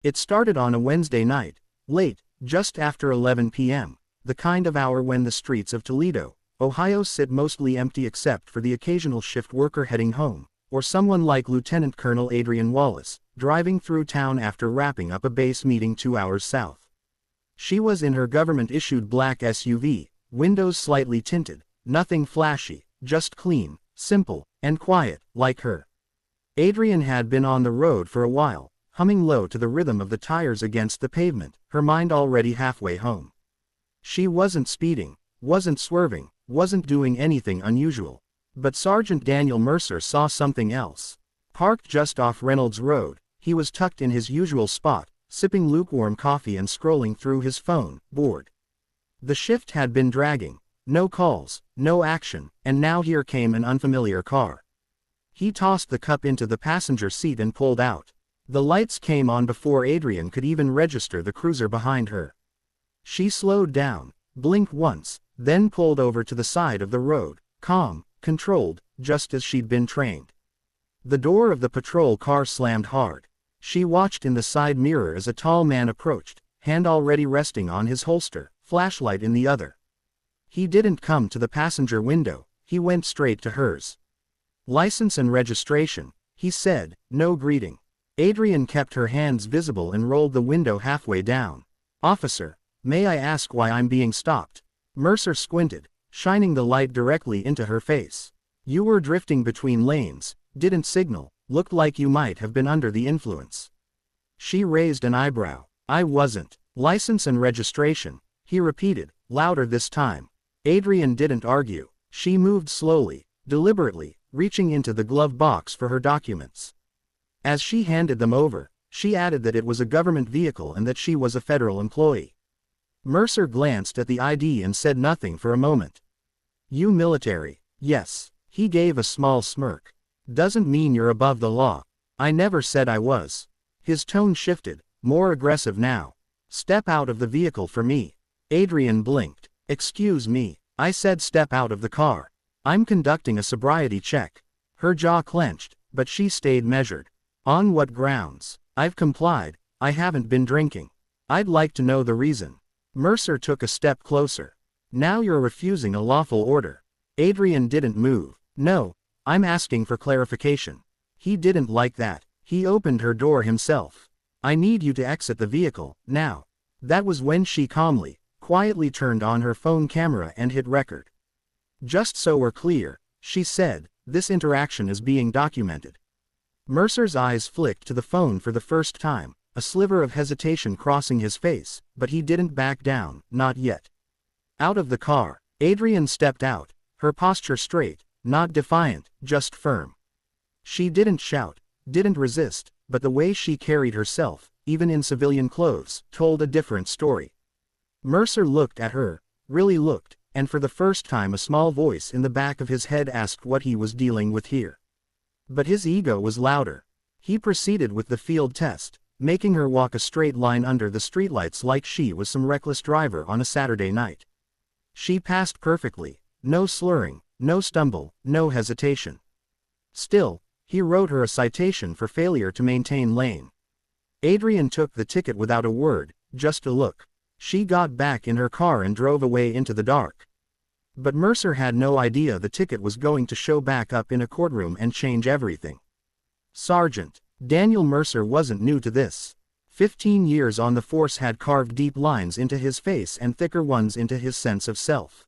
It started on a Wednesday night, late, just after 11 p.m., the kind of hour when the streets of Toledo, Ohio sit mostly empty except for the occasional shift worker heading home, or someone like Lieutenant Colonel Adrian Wallace, driving through town after wrapping up a base meeting 2 hours south. She was in her government-issued black SUV, windows slightly tinted, nothing flashy, just clean, simple, and quiet, like her. Adrian had been on the road for a while, humming low to the rhythm of the tires against the pavement, her mind already halfway home. She wasn't speeding, wasn't swerving, wasn't doing anything unusual. But Sergeant Daniel Mercer saw something else. Parked just off Reynolds Road, he was tucked in his usual spot, sipping lukewarm coffee and scrolling through his phone, bored. The shift had been dragging. No calls, no action, and now here came an unfamiliar car. He tossed the cup into the passenger seat and pulled out. The lights came on before Adrian could even register the cruiser behind her. She slowed down, blinked once, then pulled over to the side of the road, calm, controlled, just as she'd been trained. The door of the patrol car slammed hard. She watched in the side mirror as a tall man approached, hand already resting on his holster, flashlight in the other. He didn't come to the passenger window, he went straight to hers. "License and registration," he said, no greeting. Adrian kept her hands visible and rolled the window halfway down. "Officer, may I ask why I'm being stopped?" Mercer squinted, shining the light directly into her face. "You were drifting between lanes, didn't signal, looked like you might have been under the influence." She raised an eyebrow. "I wasn't." "License and registration," he repeated, louder this time. Adrian didn't argue. She moved slowly, deliberately, reaching into the glove box for her documents. As she handed them over, she added that it was a government vehicle and that she was a federal employee. Mercer glanced at the ID and said nothing for a moment. "You military?" "Yes." He gave a small smirk. "Doesn't mean you're above the law." "I never said I was." His tone shifted, more aggressive now. "Step out of the vehicle for me." Adrian blinked. "Excuse me, I said step out of the car. I'm conducting a sobriety check." Her jaw clenched, but she stayed measured. "On what grounds?" "I've complied, I haven't been drinking." "I'd like to know the reason." Mercer took a step closer. "Now you're refusing a lawful order." Adrian didn't move. "No, I'm asking for clarification." He didn't like that. He opened her door himself. "I need you to exit the vehicle, now." That was when she calmly, quietly turned on her phone camera and hit record. "Just so we're clear," she said, "this interaction is being documented." Mercer's eyes flicked to the phone for the first time, a sliver of hesitation crossing his face, but he didn't back down, not yet. Out of the car, Adrian stepped out, her posture straight, not defiant, just firm. She didn't shout, didn't resist, but the way she carried herself, even in civilian clothes, told a different story. Mercer looked at her, really looked, and for the first time a small voice in the back of his head asked what he was dealing with here. But his ego was louder. He proceeded with the field test, making her walk a straight line under the streetlights like she was some reckless driver on a Saturday night. She passed perfectly, no slurring, no stumble, no hesitation. Still, he wrote her a citation for failure to maintain lane. Adrian took the ticket without a word, just a look. She got back in her car and drove away into the dark. But Mercer had no idea the ticket was going to show back up in a courtroom and change everything. Sergeant Daniel Mercer wasn't new to this. 15 years on the force had carved deep lines into his face and thicker ones into his sense of self.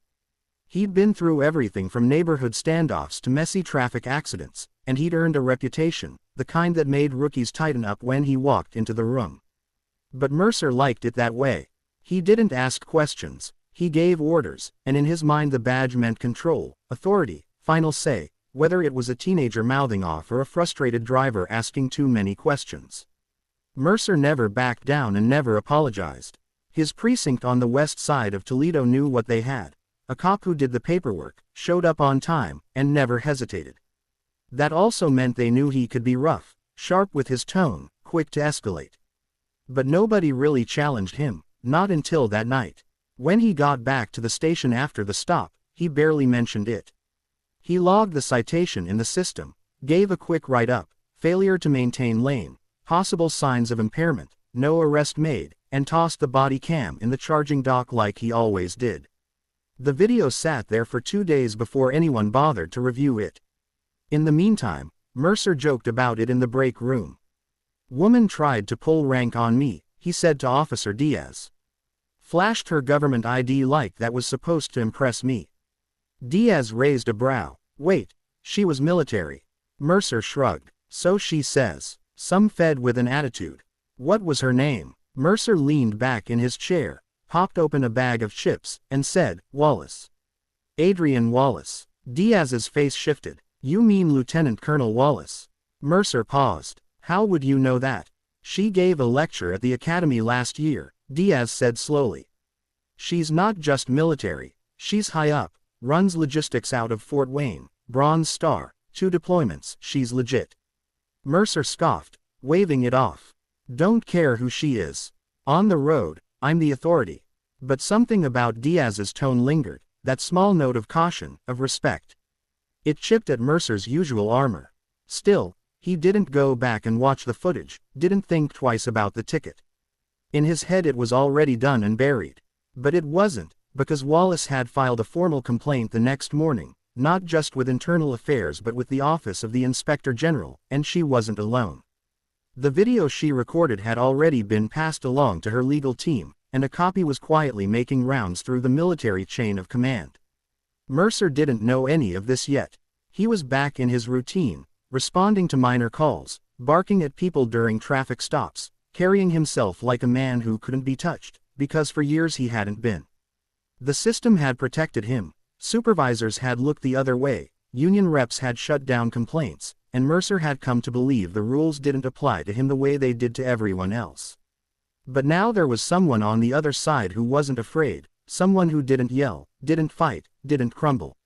He'd been through everything from neighborhood standoffs to messy traffic accidents, and he'd earned a reputation, the kind that made rookies tighten up when he walked into the room. But Mercer liked it that way. He didn't ask questions, he gave orders, and in his mind the badge meant control, authority, final say, whether it was a teenager mouthing off or a frustrated driver asking too many questions. Mercer never backed down and never apologized. His precinct on the west side of Toledo knew what they had. A cop who did the paperwork, showed up on time, and never hesitated. That also meant they knew he could be rough, sharp with his tone, quick to escalate. But nobody really challenged him, not until that night. When he got back to the station after the stop, he barely mentioned it. He logged the citation in the system, gave a quick write-up, failure to maintain lane, possible signs of impairment, no arrest made, and tossed the body cam in the charging dock like he always did. The video sat there for 2 days before anyone bothered to review it. In the meantime, Mercer joked about it in the break room. "Woman tried to pull rank on me," he said to Officer Diaz. "Flashed her government ID like that was supposed to impress me." Diaz raised a brow. "Wait, she was military." Mercer shrugged. "So she says. Some fed with an attitude. What was her name?" Mercer leaned back in his chair, popped open a bag of chips, and said, "Wallace. Adrian Wallace." Diaz's face shifted. "You mean Lieutenant Colonel Wallace?" Mercer paused. "How would you know that?" "She gave a lecture at the academy last year," Diaz said slowly. "She's not just military, she's high up, runs logistics out of Fort Wayne, Bronze Star, 2 deployments, she's legit." Mercer scoffed, waving it off. "Don't care who she is. On the road, I'm the authority." But something about Diaz's tone lingered, that small note of caution, of respect. It chipped at Mercer's usual armor. Still, he didn't go back and watch the footage, didn't think twice about the ticket. In his head it was already done and buried. But it wasn't, because Wallace had filed a formal complaint the next morning, not just with Internal Affairs but with the Office of the Inspector General, and she wasn't alone. The video she recorded had already been passed along to her legal team, and a copy was quietly making rounds through the military chain of command. Mercer didn't know any of this yet. He was back in his routine, responding to minor calls, barking at people during traffic stops, carrying himself like a man who couldn't be touched, because for years he hadn't been. The system had protected him, supervisors had looked the other way, union reps had shut down complaints, and Mercer had come to believe the rules didn't apply to him the way they did to everyone else. But now there was someone on the other side who wasn't afraid, someone who didn't yell, didn't fight, didn't crumble.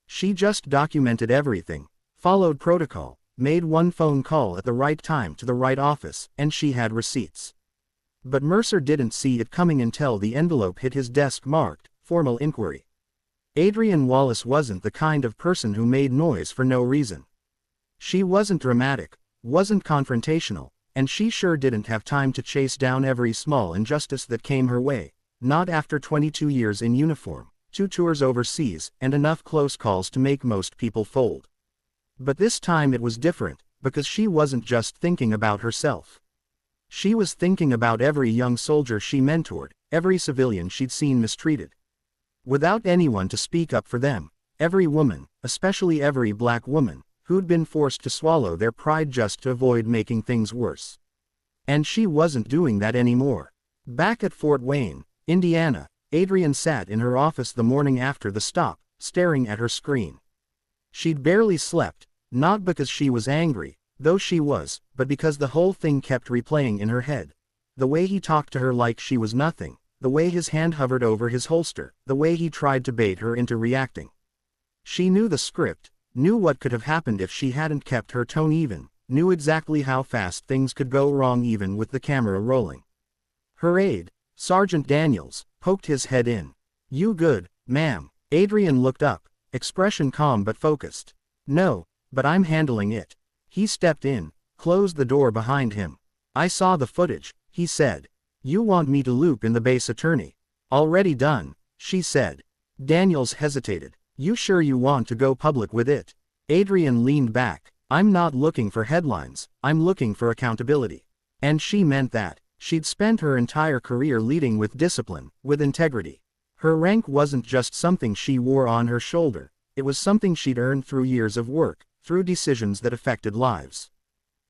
She just documented everything, followed protocol, made one phone call at the right time to the right office, and she had receipts. But Mercer didn't see it coming until the envelope hit his desk marked, "Formal Inquiry." Adrian Wallace wasn't the kind of person who made noise for no reason. She wasn't dramatic, wasn't confrontational, and she sure didn't have time to chase down every small injustice that came her way, not after 22 years in uniform, 2 tours overseas, and enough close calls to make most people fold. But this time it was different, because she wasn't just thinking about herself. She was thinking about every young soldier she mentored, every civilian she'd seen mistreated. Without anyone to speak up for them, every woman, especially every black woman, who'd been forced to swallow their pride just to avoid making things worse. And she wasn't doing that anymore. Back at Fort Wayne, Indiana, Adrian sat in her office the morning after the stop, staring at her screen. She'd barely slept, not because she was angry, though she was, but because the whole thing kept replaying in her head. The way he talked to her like she was nothing, the way his hand hovered over his holster, the way he tried to bait her into reacting. She knew the script, knew what could have happened if she hadn't kept her tone even, knew exactly how fast things could go wrong even with the camera rolling. Her aide, Sergeant Daniels, poked his head in. "You good, ma'am?" Adrian looked up, expression calm but focused. "No, but I'm handling it." He stepped in, closed the door behind him. "I saw the footage," he said. "You want me to loop in the base attorney?" "Already done," she said. Daniels hesitated. "You sure you want to go public with it?" Adrian leaned back. "I'm not looking for headlines, I'm looking for accountability." And she meant that. She'd spent her entire career leading with discipline, with integrity. Her rank wasn't just something she wore on her shoulder, it was something she'd earned through years of work, through decisions that affected lives.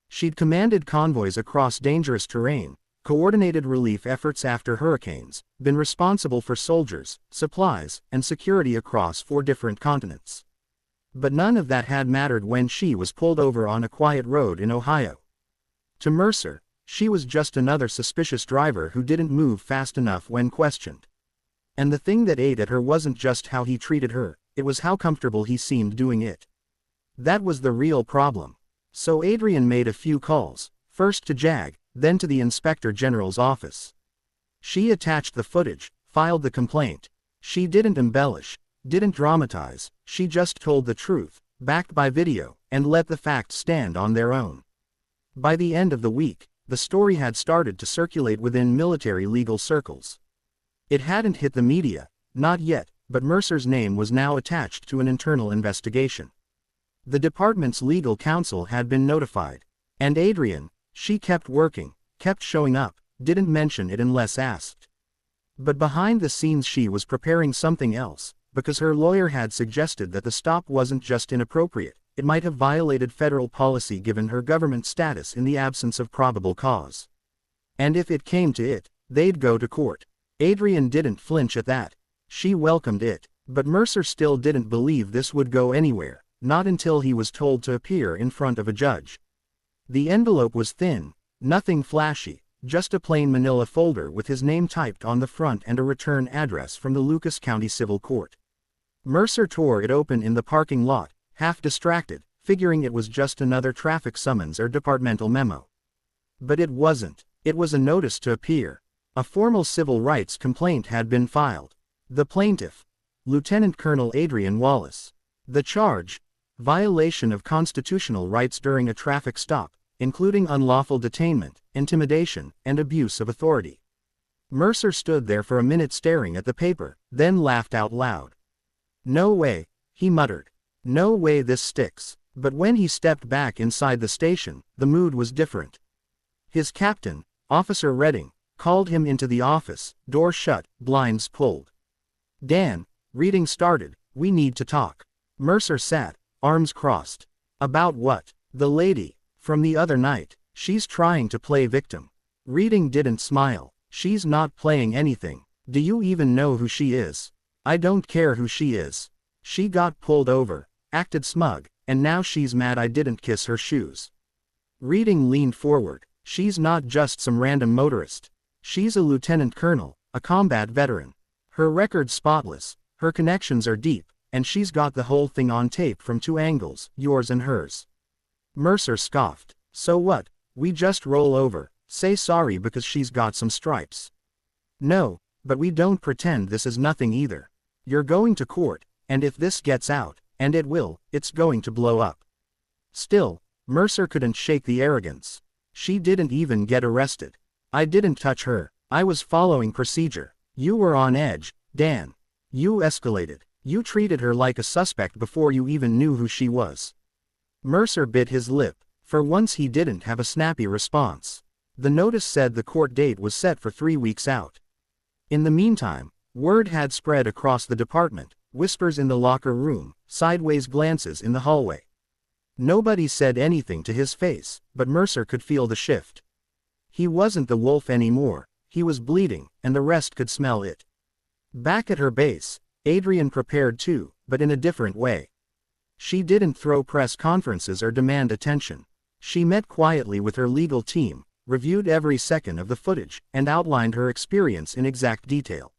She'd commanded convoys across dangerous terrain, coordinated relief efforts after hurricanes, been responsible for soldiers, supplies, and security across 4 different continents. But none of that had mattered when she was pulled over on a quiet road in Ohio. To Mercer, she was just another suspicious driver who didn't move fast enough when questioned. And the thing that ate at her wasn't just how he treated her, it was how comfortable he seemed doing it. That was the real problem. So Adrian made a few calls, first to JAG, then to the Inspector General's office. She attached the footage, filed the complaint. She didn't embellish, didn't dramatize, she just told the truth, backed by video, and let the facts stand on their own. By the end of the week, the story had started to circulate within military legal circles. It hadn't hit the media, not yet, but Mercer's name was now attached to an internal investigation. The department's legal counsel had been notified. And Adrian, she kept working, kept showing up, didn't mention it unless asked. But behind the scenes she was preparing something else, because her lawyer had suggested that the stop wasn't just inappropriate, it might have violated federal policy given her government status in the absence of probable cause. And if it came to it, they'd go to court. Adrian didn't flinch at that. She welcomed it, but Mercer still didn't believe this would go anywhere, not until he was told to appear in front of a judge. The envelope was thin, nothing flashy, just a plain manila folder with his name typed on the front and a return address from the Lucas County Civil Court. Mercer tore it open in the parking lot, half distracted, figuring it was just another traffic summons or departmental memo. But it wasn't. It was a notice to appear. A formal civil rights complaint had been filed. The plaintiff, Lieutenant Colonel Adrian Wallace. The charge, violation of constitutional rights during a traffic stop, including unlawful detainment, intimidation, and abuse of authority. Mercer stood there for a minute staring at the paper, then laughed out loud. "No way," he muttered. "No way this sticks." But when he stepped back inside the station, the mood was different. His captain, Officer Redding, called him into the office, door shut, blinds pulled. "Dan," reading started, "we need to talk." Mercer sat, arms crossed. "About what?" "The lady from the other night. She's trying to play victim." Reading didn't smile. "She's not playing anything. Do you even know who she is?" "I don't care who she is. She got pulled over, acted smug, and now she's mad I didn't kiss her shoes." Reading leaned forward. "She's not just some random motorist. She's a lieutenant colonel, a combat veteran. Her record's spotless, her connections are deep, and she's got the whole thing on tape from two angles, yours and hers." Mercer scoffed. "So what? We just roll over, say sorry because she's got some stripes." "No, but we don't pretend this is nothing either. You're going to court, and if this gets out, and it will, it's going to blow up." Still, Mercer couldn't shake the arrogance. "She didn't even get arrested. I didn't touch her. I was following procedure. You were on edge, Dan. You escalated. You treated her like a suspect before you even knew who she was." Mercer bit his lip. For once he didn't have a snappy response. The notice said the court date was set for 3 weeks out. In the meantime, word had spread across the department, whispers in the locker room, sideways glances in the hallway. Nobody said anything to his face, but Mercer could feel the shift. He wasn't the wolf anymore, he was bleeding, and the rest could smell it. Back at her base, Adrian prepared too, but in a different way. She didn't throw press conferences or demand attention. She met quietly with her legal team, reviewed every second of the footage, and outlined her experience in exact detail.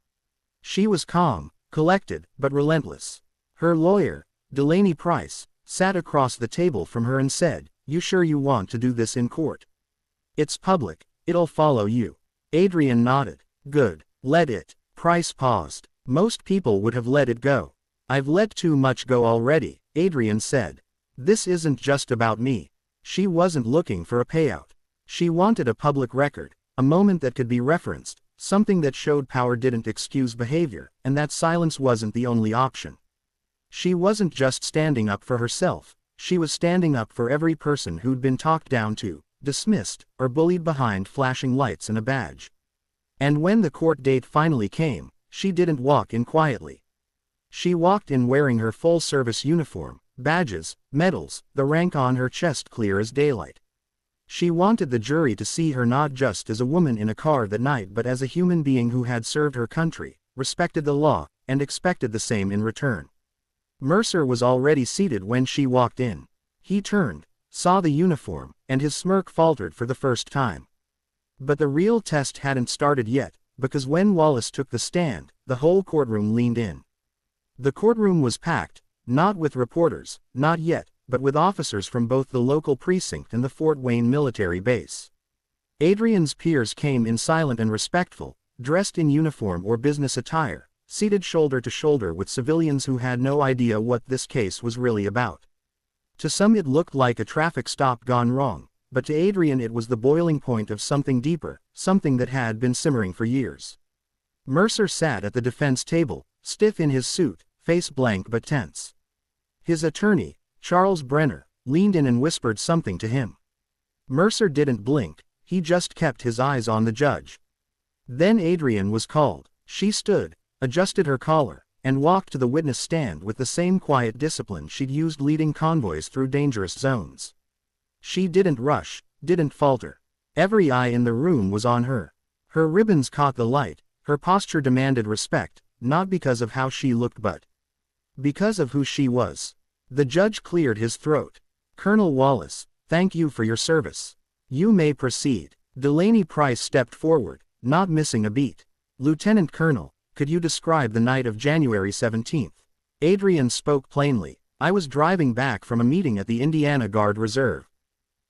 She was calm, collected, but relentless. Her lawyer, Delaney Price, sat across the table from her and said, "You sure you want to do this in court? It's public, it'll follow you." Adrian nodded. "Good, let it." Price paused. "Most people would have let it go." "I've let too much go already," Adrian said. "This isn't just about me." She wasn't looking for a payout. She wanted a public record, a moment that could be referenced, something that showed power didn't excuse behavior, and that silence wasn't the only option. She wasn't just standing up for herself, she was standing up for every person who'd been talked down to, dismissed, or bullied behind flashing lights and a badge. And when the court date finally came, she didn't walk in quietly. She walked in wearing her full-service uniform, badges, medals, the rank on her chest clear as daylight. She wanted the jury to see her not just as a woman in a car that night but as a human being who had served her country, respected the law, and expected the same in return. Mercer was already seated when she walked in. He turned, saw the uniform, and his smirk faltered for the first time. But the real test hadn't started yet, because when Wallace took the stand, the whole courtroom leaned in. The courtroom was packed, not with reporters, not yet, but with officers from both the local precinct and the Fort Wayne military base. Adrian's peers came in silent and respectful, dressed in uniform or business attire, seated shoulder to shoulder with civilians who had no idea what this case was really about. To some it looked like a traffic stop gone wrong, but to Adrian it was the boiling point of something deeper, something that had been simmering for years. Mercer sat at the defense table, stiff in his suit, face blank but tense. His attorney, Charles Brenner, leaned in and whispered something to him. Mercer didn't blink, he just kept his eyes on the judge. Then Adrian was called. She stood, adjusted her collar, and walked to the witness stand with the same quiet discipline she'd used leading convoys through dangerous zones. She didn't rush, didn't falter. Every eye in the room was on her. Her ribbons caught the light, her posture demanded respect, not because of how she looked but because of who she was. The judge cleared his throat. "Colonel Wallace, thank you for your service. You may proceed." Delaney Price stepped forward, not missing a beat. "Lieutenant Colonel, could you describe the night of January 17th? Adrian spoke plainly. "I was driving back from a meeting at the Indiana Guard Reserve.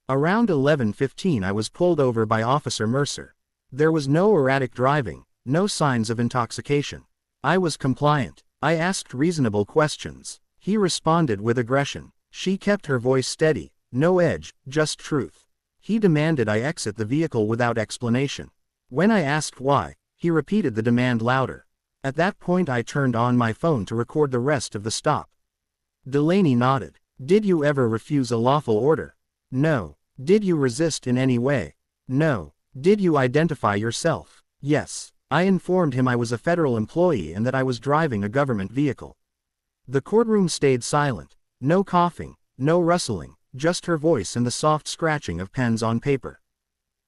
Around 11:15 I was pulled over by Officer Mercer. There was no erratic driving, no signs of intoxication. I was compliant. I asked reasonable questions. He responded with aggression. She kept her voice steady, no edge, just truth. He demanded I exit the vehicle without explanation. When I asked why, he repeated the demand louder. At that point I turned on my phone to record the rest of the stop." Delaney nodded. "Did you ever refuse a lawful order?" "No." "Did you resist in any way?" "No." "Did you identify yourself?" "Yes. I informed him I was a federal employee and that I was driving a government vehicle." The courtroom stayed silent. No coughing, no rustling, just her voice and the soft scratching of pens on paper.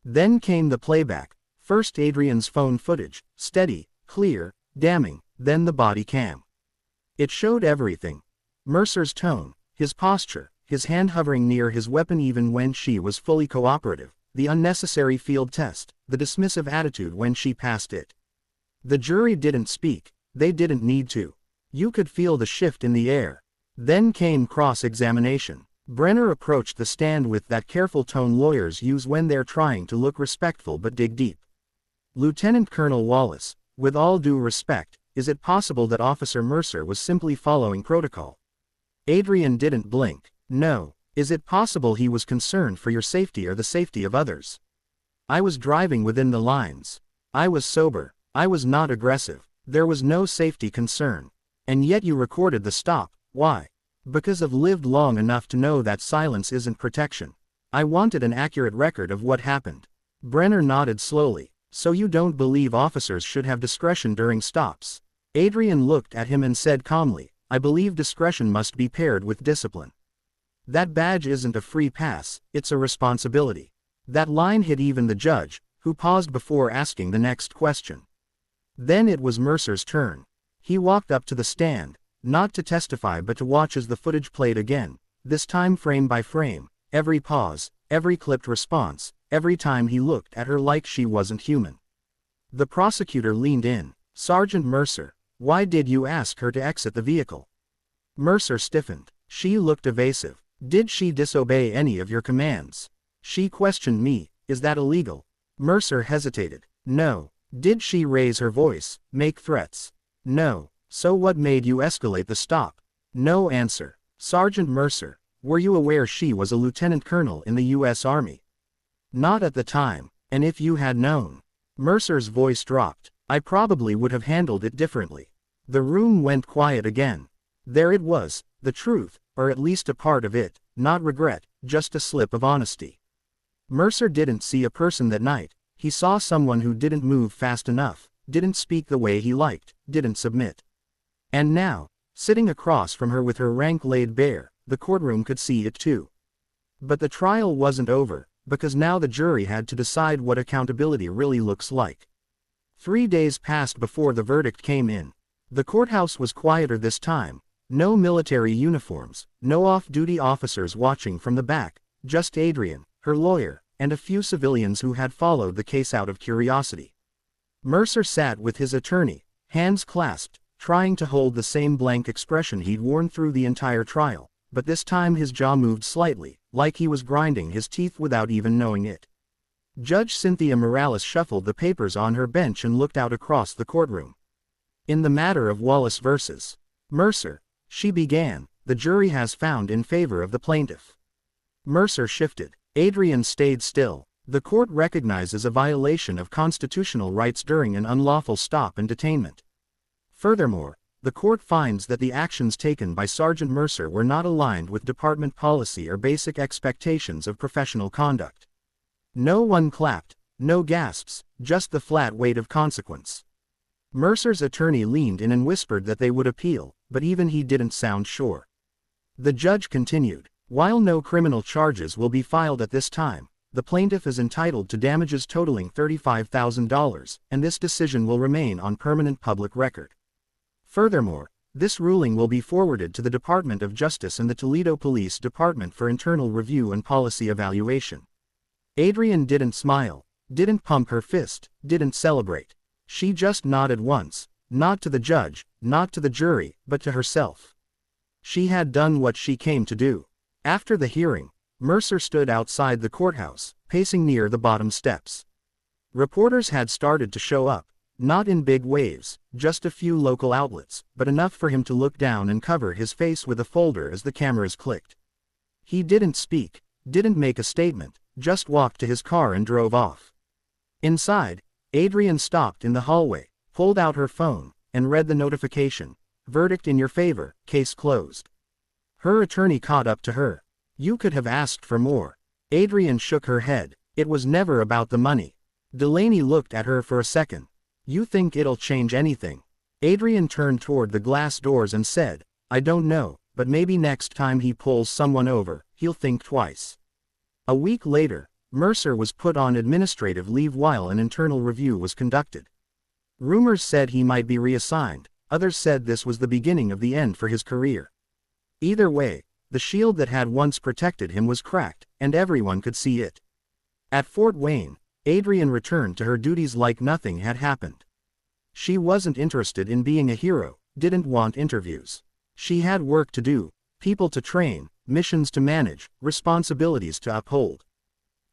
Then came the playback. First Adrian's phone footage, steady, clear, damning, then the body cam. It showed everything. Mercer's tone, his posture, his hand hovering near his weapon even when she was fully cooperative, the unnecessary field test, the dismissive attitude when she passed it. The jury didn't speak, they didn't need to. You could feel the shift in the air. Then came cross-examination. Brenner approached the stand with that careful tone lawyers use when they're trying to look respectful but dig deep. "Lieutenant Colonel Wallace, with all due respect, is it possible that Officer Mercer was simply following protocol?" Adrian didn't blink. "No." "Is it possible he was concerned for your safety or the safety of others?" "I was driving within the lines. I was sober. I was not aggressive. There was no safety concern. And yet you recorded the stop. Why?" "Because I've lived long enough to know that silence isn't protection. I wanted an accurate record of what happened." Brenner nodded slowly. "So you don't believe officers should have discretion during stops?" Adrian looked at him and said calmly, "I believe discretion must be paired with discipline. That badge isn't a free pass, it's a responsibility." That line hit even the judge, who paused before asking the next question. Then it was Mercer's turn. He walked up to the stand, not to testify but to watch as the footage played again, this time frame by frame, every pause, every clipped response, every time he looked at her like she wasn't human. The prosecutor leaned in. "Sergeant Mercer, why did you ask her to exit the vehicle?" Mercer stiffened. She looked evasive. "Did she disobey any of your commands?" "She questioned me, is that illegal?" Mercer hesitated. "No." "Did she raise her voice, make threats?" "No." "So what made you escalate the stop?" "No answer." "Sergeant Mercer, were you aware she was a lieutenant colonel in the U.S. Army?" "Not at the time. And if you had known?" Mercer's voice dropped. "I probably would have handled it differently." The room went quiet again. There it was, the truth, or at least a part of it, not regret, just a slip of honesty. Mercer didn't see a person that night. He saw someone who didn't move fast enough, didn't speak the way he liked, didn't submit. And now, sitting across from her with her rank laid bare, the courtroom could see it too. But the trial wasn't over, because now the jury had to decide what accountability really looks like. 3 days passed before the verdict came in. The courthouse was quieter this time. No military uniforms, no off-duty officers watching from the back, just Adrian, her lawyer, and a few civilians who had followed the case out of curiosity. Mercer sat with his attorney, hands clasped, trying to hold the same blank expression he'd worn through the entire trial, but this time his jaw moved slightly, like he was grinding his teeth without even knowing it. Judge Cynthia Morales shuffled the papers on her bench and looked out across the courtroom. "In the matter of Wallace versus Mercer," she began, "the jury has found in favor of the plaintiff." Mercer shifted. Adrian stayed still. The court recognizes a violation of constitutional rights during an unlawful stop and detainment. Furthermore, the court finds that the actions taken by Sergeant Mercer were not aligned with department policy or basic expectations of professional conduct. No one clapped, no gasps, just the flat weight of consequence. Mercer's attorney leaned in and whispered that they would appeal, but even he didn't sound sure. The judge continued, "While no criminal charges will be filed at this time, the plaintiff is entitled to damages totaling $35,000, and this decision will remain on permanent public record. Furthermore, this ruling will be forwarded to the Department of Justice and the Toledo Police Department for internal review and policy evaluation." Adrian didn't smile, didn't pump her fist, didn't celebrate. She just nodded once, not to the judge, not to the jury, but to herself. She had done what she came to do. After the hearing, Mercer stood outside the courthouse, pacing near the bottom steps. Reporters had started to show up, not in big waves, just a few local outlets, but enough for him to look down and cover his face with a folder as the cameras clicked. He didn't speak, didn't make a statement, just walked to his car and drove off. Inside, Adrian stopped in the hallway, pulled out her phone, and read the notification. "Verdict in your favor, case closed." Her attorney caught up to her. "You could have asked for more." Adrian shook her head. "It was never about the money." Delaney looked at her for a second. "You think it'll change anything?" Adrian turned toward the glass doors and said, "I don't know, but maybe next time he pulls someone over, he'll think twice." A week later, Mercer was put on administrative leave while an internal review was conducted. Rumors said he might be reassigned, others said this was the beginning of the end for his career. Either way, the shield that had once protected him was cracked, and everyone could see it. At Fort Wayne, Adrian returned to her duties like nothing had happened. She wasn't interested in being a hero, didn't want interviews. She had work to do, people to train, missions to manage, responsibilities to uphold.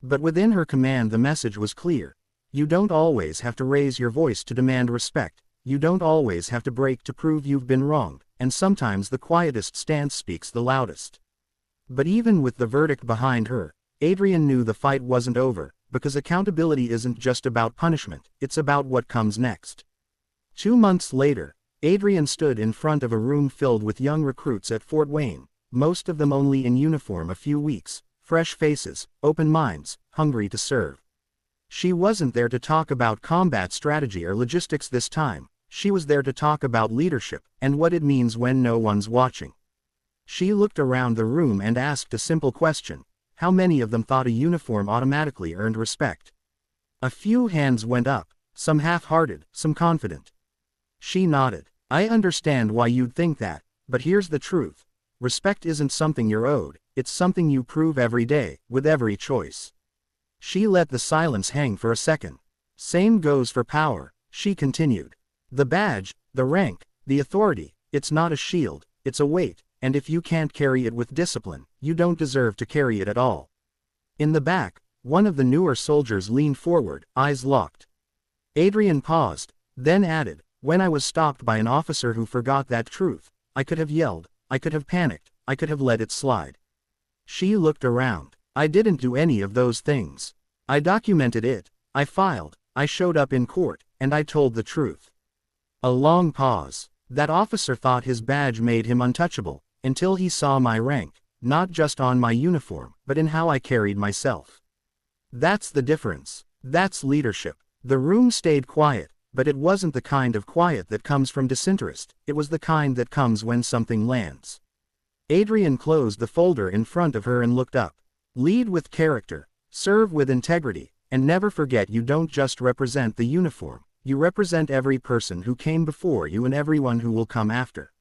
But within her command the message was clear. You don't always have to raise your voice to demand respect, you don't always have to break to prove you've been wronged, and sometimes the quietest stance speaks the loudest. But even with the verdict behind her, Adrian knew the fight wasn't over, because accountability isn't just about punishment, it's about what comes next. 2 months later, Adrian stood in front of a room filled with young recruits at Fort Wayne, most of them only in uniform a few weeks, fresh faces, open minds, hungry to serve. She wasn't there to talk about combat strategy or logistics this time, she was there to talk about leadership, and what it means when no one's watching. She looked around the room and asked a simple question: how many of them thought a uniform automatically earned respect? A few hands went up, some half-hearted, some confident. She nodded. "I understand why you'd think that, but here's the truth. Respect isn't something you're owed, it's something you prove every day, with every choice." She let the silence hang for a second. "Same goes for power," she continued. "The badge, the rank, the authority, it's not a shield, it's a weight, and if you can't carry it with discipline, you don't deserve to carry it at all." In the back, one of the newer soldiers leaned forward, eyes locked. Adrian paused, then added, "When I was stopped by an officer who forgot that truth, I could have yelled, I could have panicked, I could have let it slide." She looked around. "I didn't do any of those things. I documented it, I filed, I showed up in court, and I told the truth." A long pause. "That officer thought his badge made him untouchable, until he saw my rank, not just on my uniform, but in how I carried myself. That's the difference. That's leadership." The room stayed quiet, but it wasn't the kind of quiet that comes from disinterest, it was the kind that comes when something lands. Adrian closed the folder in front of her and looked up. "Lead with character, serve with integrity, and never forget you don't just represent the uniform, you represent every person who came before you and everyone who will come after."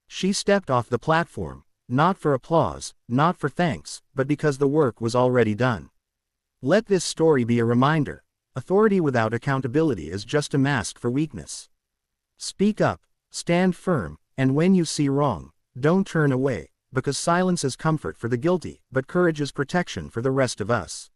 She stepped off the platform, not for applause, not for thanks, but because the work was already done. Let this story be a reminder: authority without accountability is just a mask for weakness. Speak up, stand firm, and when you see wrong, don't turn away, because silence is comfort for the guilty, but courage is protection for the rest of us.